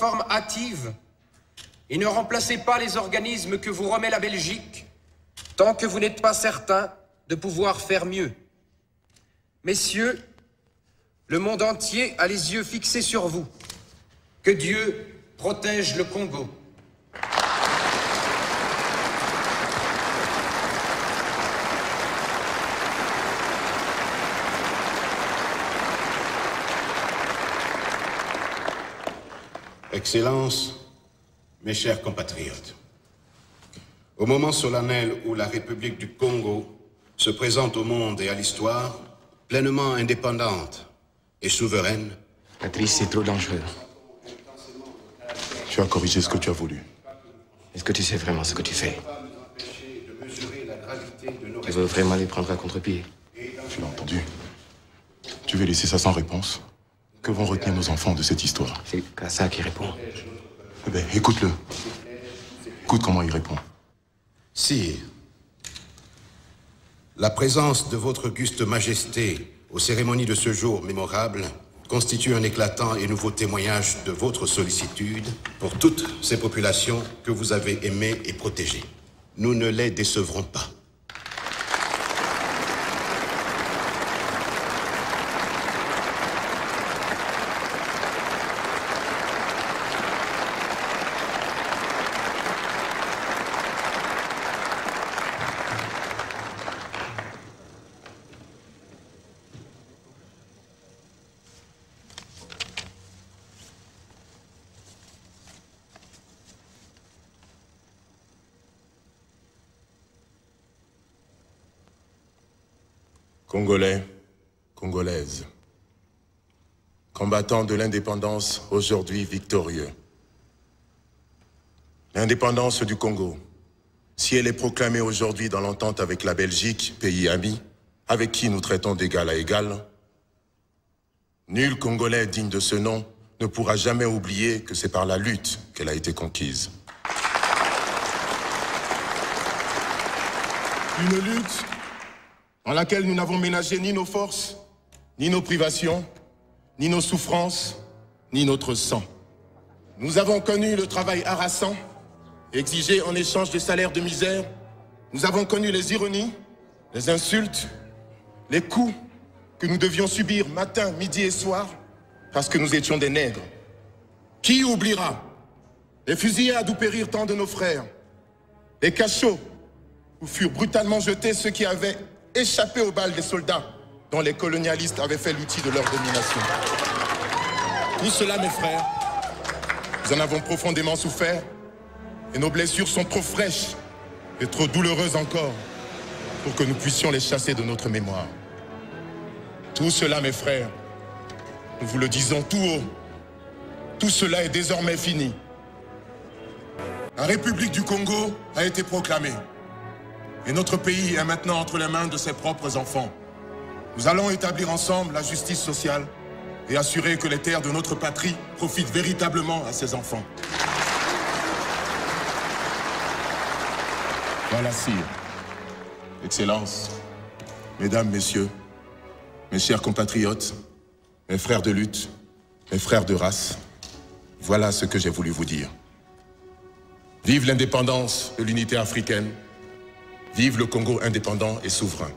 forme hâtive et ne remplacez pas les organismes que vous remet la Belgique tant que vous n'êtes pas certain de pouvoir faire mieux. Messieurs, le monde entier a les yeux fixés sur vous. Que Dieu protège le Congo. Excellences, mes chers compatriotes, au moment solennel où la République du Congo se présente au monde et à l'histoire, pleinement indépendante et souveraine, Patrice, c'est trop dangereux. Tu as corrigé ce que tu as voulu. Est-ce que tu sais vraiment ce que tu fais? Tu veux vraiment les prendre à contre-pied? Tu l'as entendu. Tu veux laisser ça sans réponse? Que vont retenir nos enfants de cette histoire? C'est Kassa qui répond. Eh bien, écoute-le. Écoute comment il répond. Sire, la présence de votre auguste majesté aux cérémonies de ce jour mémorable constitue un éclatant et nouveau témoignage de votre sollicitude pour toutes ces populations que vous avez aimées et protégées. Nous ne les décevrons pas. Congolais, Congolaises, combattants de l'indépendance aujourd'hui victorieux. L'indépendance du Congo, si elle est proclamée aujourd'hui dans l'entente avec la Belgique, pays ami, avec qui nous traitons d'égal à égal, nul Congolais digne de ce nom ne pourra jamais oublier que c'est par la lutte qu'elle a été conquise. Une lutte dans laquelle nous n'avons ménagé ni nos forces, ni nos privations, ni nos souffrances, ni notre sang. Nous avons connu le travail harassant, exigé en échange de salaires de misère. Nous avons connu les ironies, les insultes, les coups que nous devions subir matin, midi et soir parce que nous étions des nègres. Qui oubliera les fusillades où périrent tant de nos frères, les cachots où furent brutalement jetés ceux qui avaient échappé aux balles des soldats dont les colonialistes avaient fait l'outil de leur domination. Tout cela, mes frères, nous en avons profondément souffert et nos blessures sont trop fraîches et trop douloureuses encore pour que nous puissions les chasser de notre mémoire. Tout cela, mes frères, nous vous le disons tout haut, tout cela est désormais fini. La République du Congo a été proclamée. Et notre pays est maintenant entre les mains de ses propres enfants. Nous allons établir ensemble la justice sociale et assurer que les terres de notre patrie profitent véritablement à ses enfants. Voilà, sire, Excellences, Mesdames, Messieurs, mes chers compatriotes, mes frères de lutte, mes frères de race, voilà ce que j'ai voulu vous dire. Vive l'indépendance de l'unité africaine. Vive le Congo indépendant et souverain.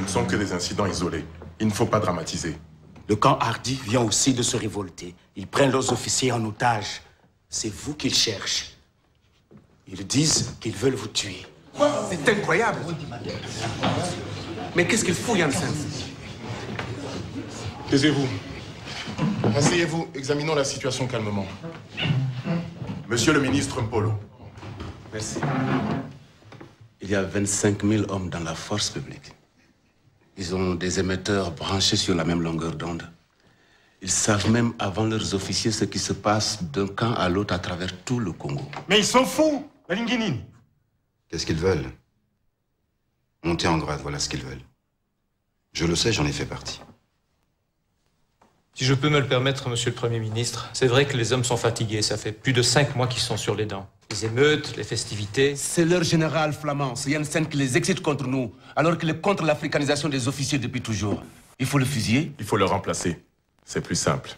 ne sont que des incidents isolés. Il ne faut pas dramatiser. Le camp Hardy vient aussi de se révolter. Ils prennent leurs officiers en otage. C'est vous qu'ils cherchent. Ils disent qu'ils veulent vous tuer. C'est incroyable. Mais qu'est-ce qu'il fout, Janssen? Taisez-vous. Asseyez-vous, examinons la situation calmement. Monsieur le ministre Mpolo. Merci. Il y a 25 000 hommes dans la force publique. Ils ont des émetteurs branchés sur la même longueur d'onde. Ils savent même avant leurs officiers ce qui se passe d'un camp à l'autre à travers tout le Congo. Mais ils sont fous, Balinguinine. Qu'est-ce qu'ils veulent? Monter en grade, voilà ce qu'ils veulent. Je le sais, j'en ai fait partie. Si je peux me le permettre, monsieur le Premier ministre, c'est vrai que les hommes sont fatigués. Ça fait plus de 5 mois qu'ils sont sur les dents. Les émeutes, les festivités... C'est leur général flamand, c'est Janssen qui les excite contre nous, alors qu'il est contre l'africanisation des officiers depuis toujours. Il faut le fusiller? Il faut le remplacer. C'est plus simple.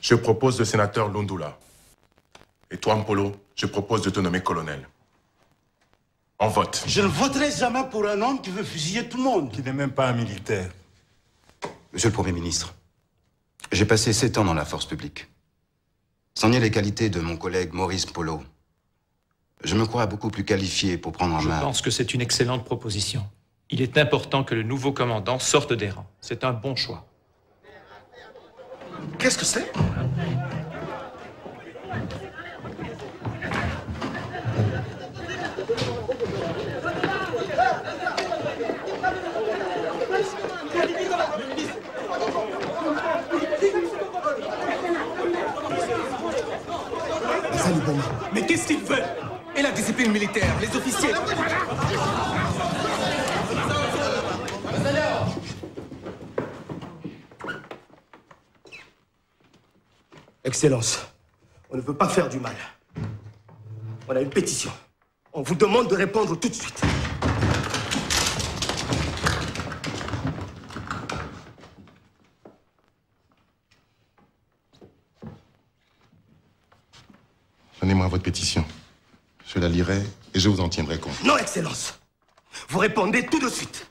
Je propose le sénateur Lundula. Et toi, Mpolo, je propose de te nommer colonel. En vote. Je ne voterai jamais pour un homme qui veut fusiller tout le monde. Qui n'est même pas un militaire. Monsieur le Premier ministre, j'ai passé 7 ans dans la force publique. Sans nier les qualités de mon collègue Maurice Polo, je me crois beaucoup plus qualifié pour prendre en main... Je pense que c'est une excellente proposition. Il est important que le nouveau commandant sorte des rangs. C'est un bon choix. Qu'est-ce que c'est? Mais qu'est-ce qu'ils veulent? Et la discipline militaire, les officiers? Excellence, on ne veut pas faire du mal. On a une pétition. On vous demande de répondre tout de suite. Donnez-moi votre pétition. Je la lirai et je vous en tiendrai compte. Non, Excellence. Vous répondez tout de suite.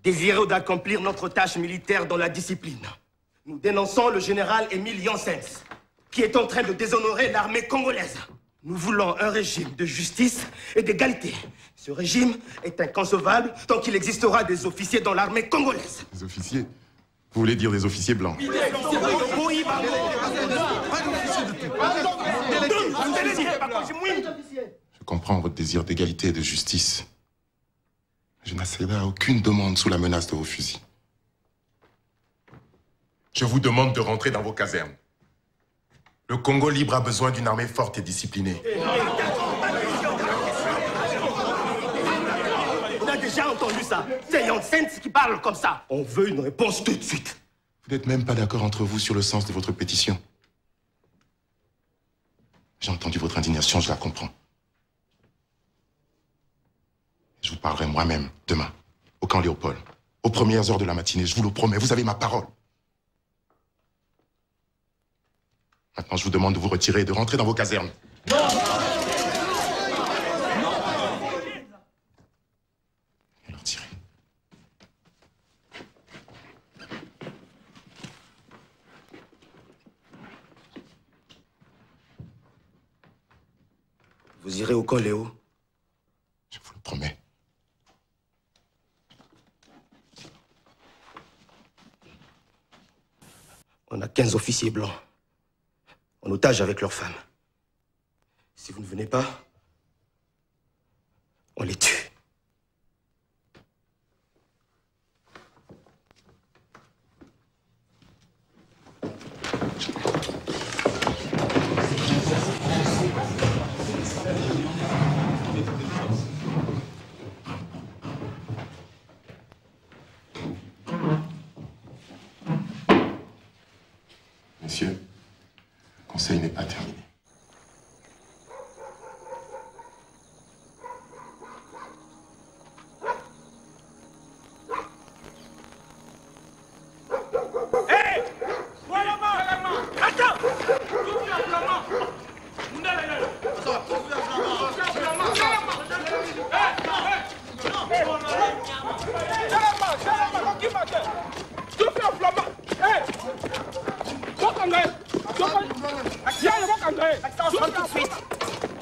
Désireux d'accomplir notre tâche militaire dans la discipline, nous dénonçons le général Émile Janssens, qui est en train de déshonorer l'armée congolaise. Nous voulons un régime de justice et d'égalité. Ce régime est inconcevable tant qu'il existera des officiers dans l'armée congolaise. Des officiers? Vous voulez dire des officiers blancs? Oui, Je comprends votre désir d'égalité et de justice. Je n'accéderai à aucune demande sous la menace de vos fusils. Je vous demande de rentrer dans vos casernes. Le Congo libre a besoin d'une armée forte et disciplinée. On a déjà entendu ça. C'est Janssens qui parle comme ça. On veut une réponse tout de suite. Vous n'êtes même pas d'accord entre vous sur le sens de votre pétition. J'ai entendu votre indignation, je la comprends. Je vous parlerai moi-même demain, au camp Léopold, aux premières heures de la matinée, je vous le promets, vous avez ma parole. Maintenant, je vous demande de vous retirer et de rentrer dans vos casernes. Non. Et leur tirer. Vous irez au camp Léo? Je vous le promets. On a 15 officiers blancs, en otage avec leurs femmes. Si vous ne venez pas, on les tue. Messieurs, le conseil n'est pas terminé. Attends!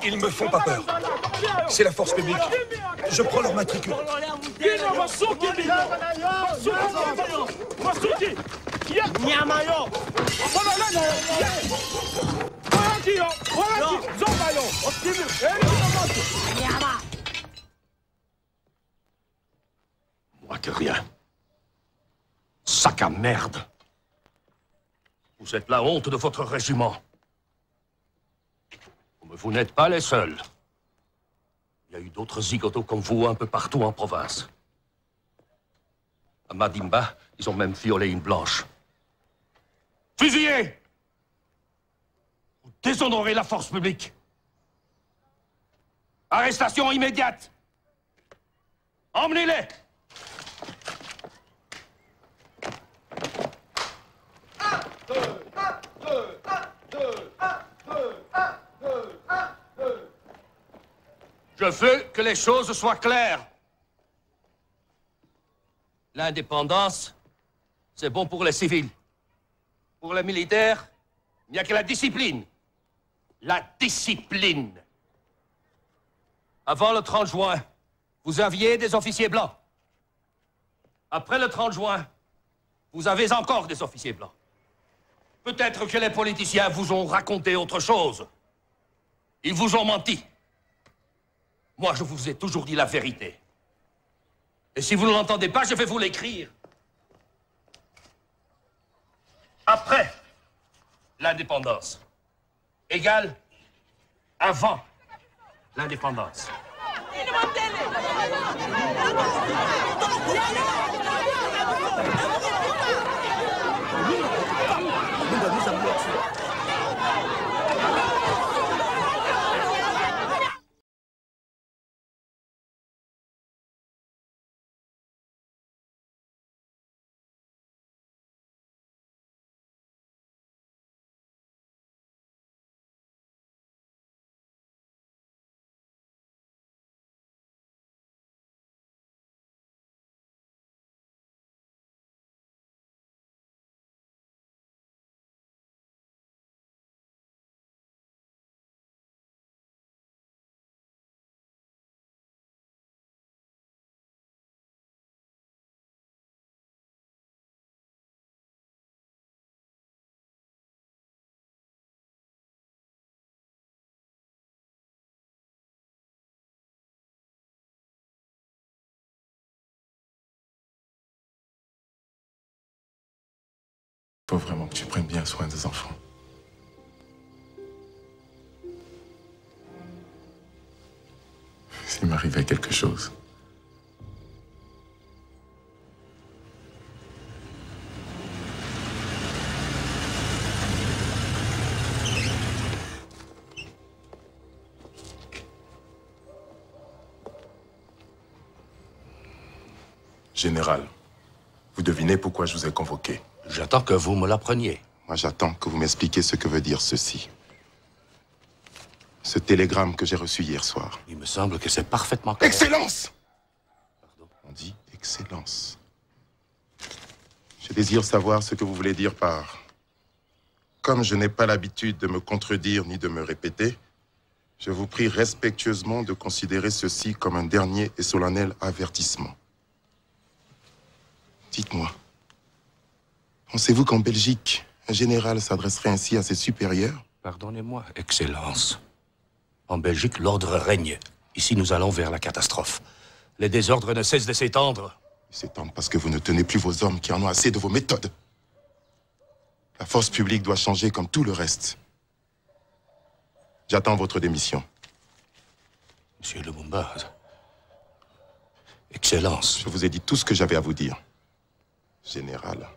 Ils me font pas peur. C'est la force publique. Je prends leur matricule. Moi que rien. Sac à merde. Vous êtes la honte de votre régiment. Mais vous n'êtes pas les seuls. Il y a eu d'autres zigotos comme vous un peu partout en province. À Madimba, ils ont même violé une blanche. Fusillés! Vous déshonorez la force publique. Arrestation immédiate. Emmenez-les! Je veux que les choses soient claires. L'indépendance, c'est bon pour les civils. Pour les militaires, il n'y a que la discipline. La discipline. Avant le 30 juin, vous aviez des officiers blancs. Après le 30 juin, vous avez encore des officiers blancs. Peut-être que les politiciens vous ont raconté autre chose. Ils vous ont menti. Moi, je vous ai toujours dit la vérité. Et si vous ne l'entendez pas, je vais vous l'écrire. Après l'indépendance égale avant l'indépendance. Il faut vraiment que tu prennes bien soin des enfants. S'il m'arrivait quelque chose. Général, vous devinez pourquoi je vous ai convoqué? J'attends que vous me l'appreniez. Moi, j'attends que vous m'expliquiez ce que veut dire ceci. Ce télégramme que j'ai reçu hier soir. Il me semble que c'est parfaitement clair. Excellence! Pardon? On dit excellence. Je désire savoir ce que vous voulez dire par... Comme je n'ai pas l'habitude de me contredire ni de me répéter, je vous prie respectueusement de considérer ceci comme un dernier et solennel avertissement. Dites-moi, pensez-vous qu'en Belgique, un général s'adresserait ainsi à ses supérieurs? Pardonnez-moi, Excellence. En Belgique, l'ordre règne. Ici, nous allons vers la catastrophe. Les désordres ne cessent de s'étendre. Ils s'étendent parce que vous ne tenez plus vos hommes qui en ont assez de vos méthodes. La force publique doit changer comme tout le reste. J'attends votre démission. Monsieur Lumumba, Excellence. Je vous ai dit tout ce que j'avais à vous dire. Général.